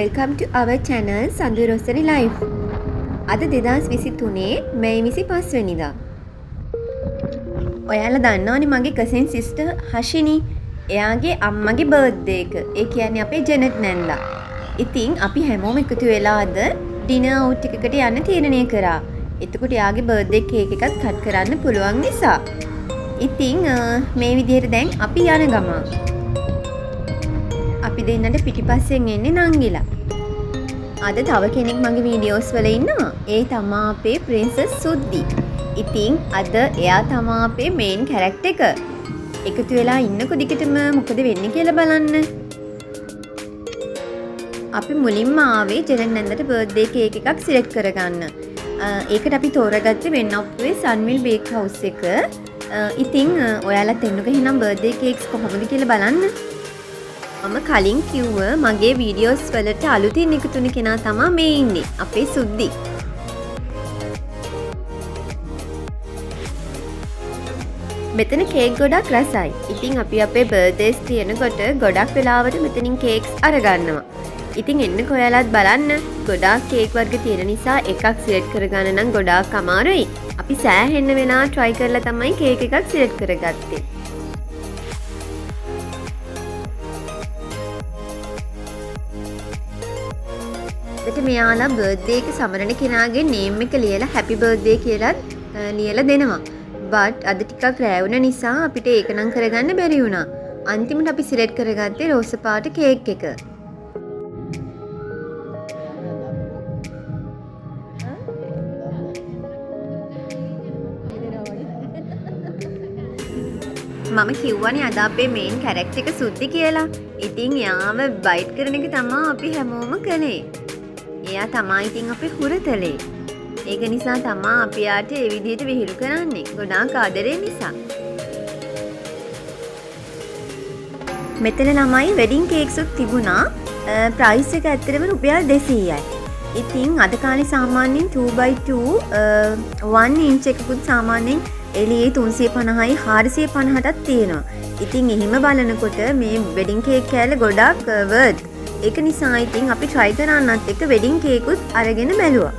Welcome to our channel sandu rosare life. අද 2023 මැයි 25 වෙනිදා. ඔයාලා දන්නවනේ මගේ කසින් සිස්ටර් හෂිනි. එයාගේ අම්මගේ බර්ත්ඩේ එක. ඒ කියන්නේ අපේ ජෙනට් නැන්ලා. ඉතින් අපි හැමෝම එකතු වෙලා අද ඩිනර් අවුට් එකකට යන්න තීරණය කරා. එතකොට එයාගේ බර්ත්ඩේ කේක් එකත් කට් කරන්න පුළුවන් නිසා. ඉතින් මේ විදිහට දැන් අපි යන ගමන්. අපි දෙන්නට පිටිපස්සෙන් එන්නේ නංගිලා. අද තව කෙනෙක් මගේ වීඩියෝස් වල ඉන්නවා. ඒ තමා අපේ ප්‍රින්සස් සුද්දි. ඉතින් අද එයා තමා අපේ මේන් කැරක්ටර් එක. එකතු වෙලා ඉන්නකො දිගටම මොකද වෙන්නේ කියලා බලන්න. අපි මුලින්ම ආවේ ජෙනට් නැන්දට බර්ත්ඩේ කේක් එකක් සිලෙක්ට් කරගන්න. ඒකට අපි තෝරගත්තේ වෙන්නප්පුවේ සන්විල් බේක් හවුස් එක. ඉතින් ඔයාලත් එන්නකෝ එහෙනම් බර්ත්ඩේ කේක්ස් කොහොමද කියලා බලන්න. මම කලින් කිව්ව මගේ වීඩියෝස් වලට අලුතින් එකතු වෙන කෙනා තමයි මේ ඉන්නේ අපේ සුද්දි. මෙතන කේක් ගොඩක් රසයි. ඉතින් අපි අපේ බර්ත්ඩේස් තියෙනකොට ගොඩක් වෙලාවට මෙතනින් කේක්ස් අරගන්නවා. ඉතින් එන්නකෝ ඔයාලත් බලන්න. ගොඩාක් කේක් වර්ග තියෙන නිසා එකක් සිලෙක්ට් කරගන්න නම් ගොඩාක් අමාරුයි. අපි සෑහෙන්න වෙනා try කරලා තමයි කේක් එකක් සිලෙක්ට් කරගත්තේ. මෙයාලා බර්ත්ඩේ එක සමරන කෙනාගේ නේම් එක ලියලා හැපි බර්ත්ඩේ කියලා ලියලා දෙනවා. බට් අද ටිකක් රෑ වුණ නිසා අපිට ඒක නම් කරගන්න බැරි වුණා. අන්තිමට අපි සිලෙක්ට් කරගත්තේ රෝස පාට කේක් එක. මම කිව්වනේ අද අපේ මේන් කැරක්ටර් එක සුද්දි කියලා. ඉතින් යාව බයිට් කරන එක තමයි අපි හැමෝම කළේ. එයා තමයි ඉතින් අපේ හුරතලේ. ඒක නිසා තමයි අපි යාට ඒ විදිහට විහිළු කරන්නේ. ගොඩාක් ආදරේ නිසා. මෙතන ළමයි වෙඩින් කේක්ස් උත් තිබුණා. ප්‍රයිස් එක ඇත්තටම රුපියල් 200යි. ඉතින් අද කාලේ සාමාන්‍යයෙන් 2x2 1 ඉන්ච් එකකුත් සාමාන්‍යයෙන් එළියේ 350යි 450ටත් තියෙනවා. ඉතින් එහෙම බලනකොට මේ වෙඩින් කේක් කෑල්ල ගොඩක් worth. ඒක නිසා ඉතින් අපි try කරන්නත් එක්ක වෙඩින් කේකුත් අරගෙන බැලුවා.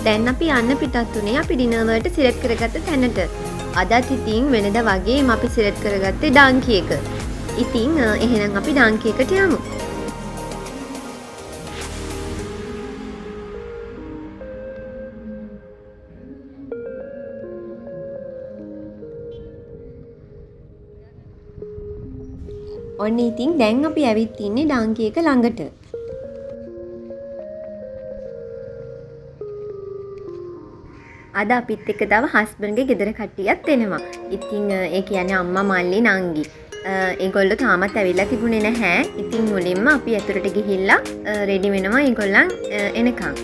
දැන් අපි යන්න පිටත් උනේ අපි ඩිනර් වලට සිලෙක්ට් කරගත්ත තැනට. අදත් ඉතින් වෙනදා වගේම අපි සිලෙක්ට් කරගත්තේ ඩාන්කි එක. ඉතින් එහෙනම් අපි ඩාන්කි එකට යමු. ඔන්න ඉතින් දැන් අපි ඇවිත් ඉන්නේ ඩාන්කි එක ළඟට. අද අපිත් එක්ක තව හස්බන්ඩ්ගේ ගෙදර කට්ටියත් එනවා. ඉතින් ඒ කියන්නේ අම්මා මල්ලි නංගි. ඒගොල්ලෝ තාමත් ඇවිල්ලා තිබුණේ නැහැ. ඉතින් මුලින්ම අපි ඇතුළට ගිහිල්ලා රෙඩි වෙනවා ඒගොල්ලන් එනකන්.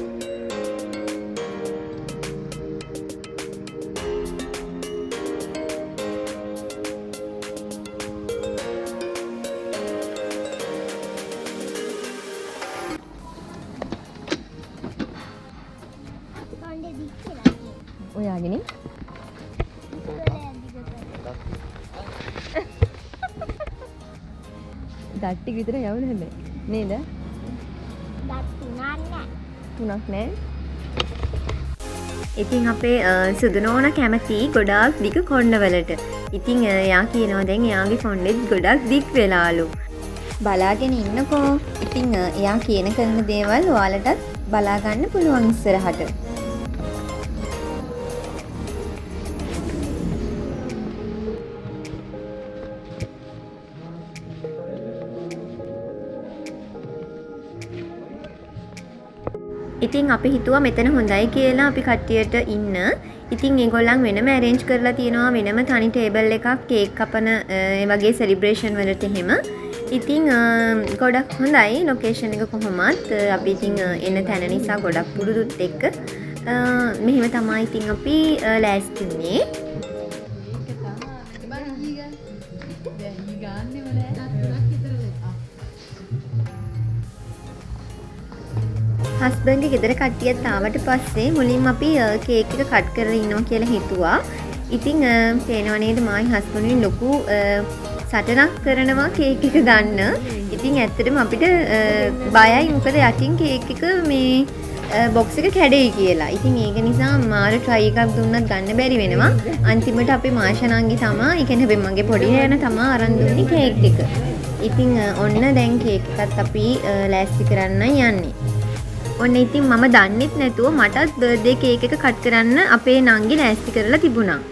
ඔයාගෙන දට්ටි විතර යවුන හැබැයි නේද? තුනක් නෑ. ඉතින් අපේ සුදු නෝනා කැමති ගොඩාක් දිග කොණ්ඩවලට. ඉතින් එයා කියනවා දැන් එයාගේ කොණ්ඩෙත් ගොඩක් දික් වෙලාලු. බලාගෙන ඉන්නකෝ. ඉතින් එයා කියන කරන දේවල් ඔයාලටත් බලා ගන්න පුළුවන් ඉස්සරහට. ඉතින් අපි හිතුවා මෙතන හොඳයි කියලා අපි කට්ටියට ඉන්න. ඉතින් ඒගොල්ලන් වෙනම arrange කරලා තියෙනවා වෙනම තනි ටේබල් එකක් කේක් කපන ඒ වගේ celebration වලට එහෙම. ඉතින් ගොඩක් හොඳයි ලොකේෂන් එක කොහොමත්. අපි ඉතින් එන තැන නිසා ගොඩක් පුරුදුත් එක්ක මෙහෙම තමයි ඉතින් අපි ලෑස්ති වුණේ. හස්බන්ඩ්ගේ ගෙදර කට්ටියත් ආවට පස්සේ මුලින්ම අපි කේක් එක කට් කරලා ඉන්නවා කියලා හිතුවා. ඉතින් පේනව නේද මායි හස්බන්ඩ්ගේ ලොකු සටනක් කරනවා කේක් එක ගන්න. ඉතින් ඇත්තටම අපිට බයයි මොකද යටින් කේක් එක මේ බොක්ස් එක කැඩෙයි කියලා. ඉතින් ඒක නිසා මාර try එකක් දුන්නත් ගන්න බැරි වෙනවා. අන්තිමට අපේ මාෂානංගි තමා, ඒ කියන්නේ මගේ පොඩි නෑනා තමා අරන් දුන්නේ කේක් එක. ඉතින් ඔන්න දැන් කේක් එකත් අපි ලෑස්ති කරන්න යන්නේ. ඔන්න ඉතින් මම දන්නෙත් නැතුව මටත් බර්ත්ඩේ කේක් එක කට් කරන්න අපේ නංගි ලෑස්ති කරලා තිබුණා.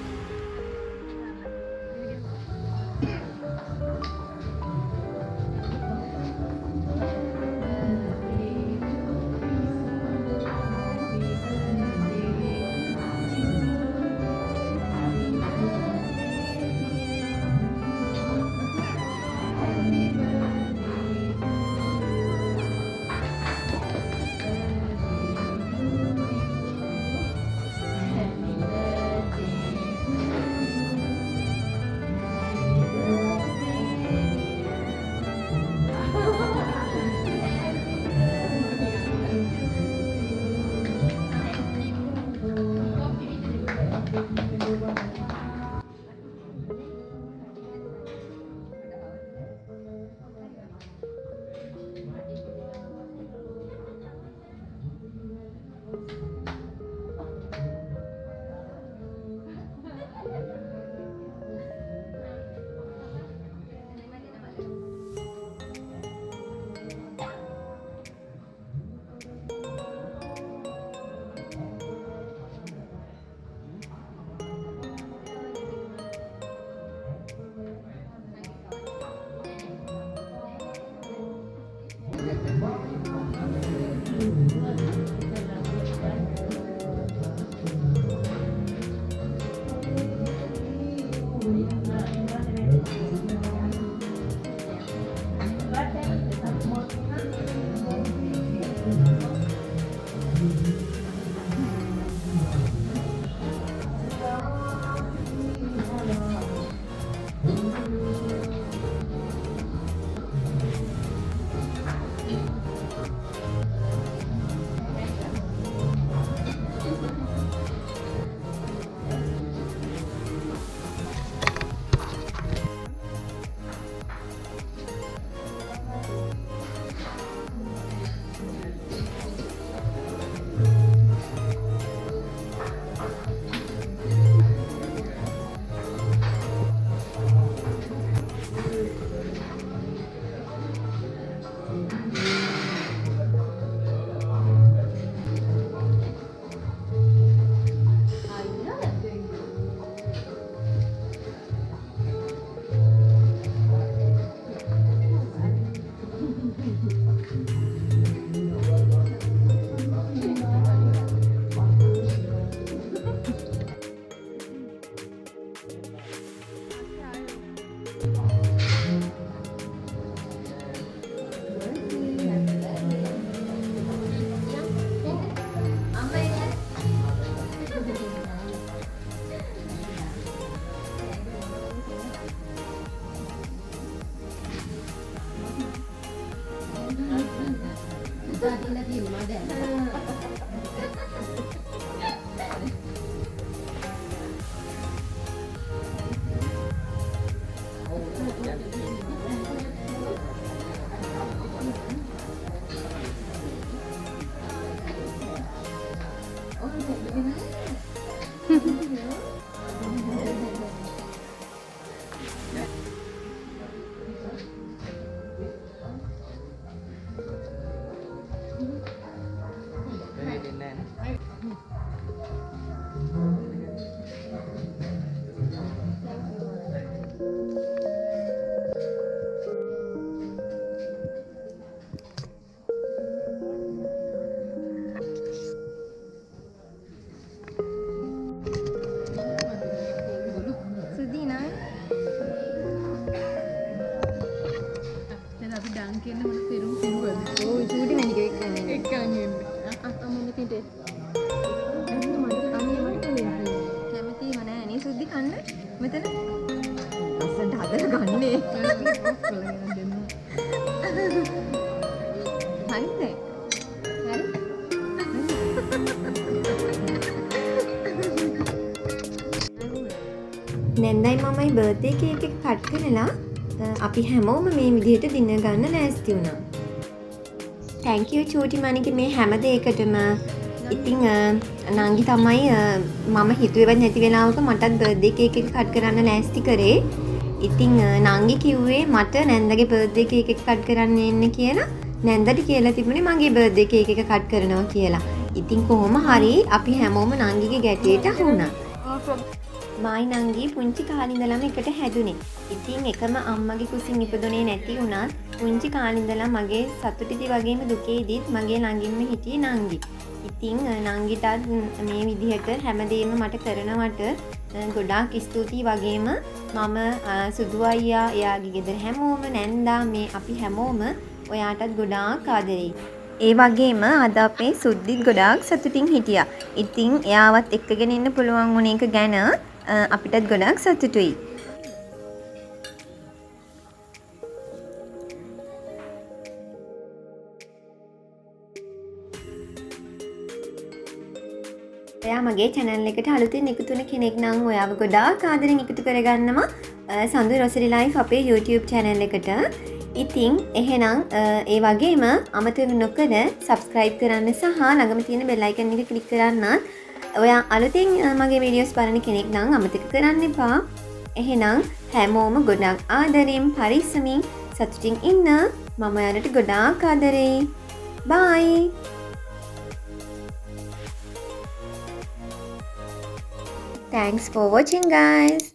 නැන්දයි මමයි බර්ත්ඩේ කේක් එක කට් කරලා අපි හැමෝම මේ විදිහට දින ගන්න ලෑස්ති වුණා. thank you චූටි මණික මේ හැම දෙයකටම. ඉතින් නංගි තමයි මම හිතුවේවත් නැති වෙලාවක මටත් බර්ත්ඩේ කේක් එක කට් කරන්න ලෑස්ති කරේ. ඉතින් නංගි කිව්වේ මට නැන්දගේ බර්ත්ඩේ කේක් එක කට් කරන්න එන්න කියලා. නැන්දට කියලා තිබුණේ මගේ බර්ත්ඩේ කේක් එක කට් කරනවා කියලා. ඉතින් කොහොම හරි අපි හැමෝම නංගිගේ ගැටේට අහු වුණා. මායි නංගි පුංචි කාලේ ඉඳලම එකට හැදුනේ. ඉතින් එකම අම්මගේ කුසින් ඉපදුනේ නැති වුණත් පුංචි කාලේ ඉඳලා මගේ සතුටිදි වගේම දුකේදීත් මගේ ළඟින්ම හිටියේ නංගි. ඉතින් නංගිටත් මේ විදිහට හැමදේම මට කරනවට ගොඩාක් ස්තුතියි වගේම මම සුදු අයියා එයාගේ ගෙදර හැමෝම නැන්දා මේ අපි හැමෝම ඔයාටත් ගොඩාක් ආදරෙයි. ඒ වගේම අද අපේ සුද්දිත් ගොඩාක් සතුටින් හිටියා. ඉතින් එයාවත් එක්කගෙන ඉන්න පුළුවන් වුණ එක ගැන අපිටත් ගොඩාක් සතුටුයි. ඔයා මගේ channel එකට අලුතින් එකතු වෙන කෙනෙක් නම් ඔයාව ගොඩාක් ආදරෙන් එකතු කරගන්නවා sandu rosare life අපේ YouTube channel එකට. ඉතින් එහෙනම් ඒ වගේම අමතක නොකර subscribe කරන්න සහ ළඟම තියෙන bell icon එක click කරන්න. ඔයා අලුතින් මගේ videos බලන කෙනෙක් නම් අමතක කරන්න එපා. එහෙනම් හැමෝම ගොඩාක් ආදරෙන් පරිස්සමින් සතුටින් ඉන්න. මම ඔයාලට ගොඩාක් ආදරෙයි. bye. Thanks for watching guys.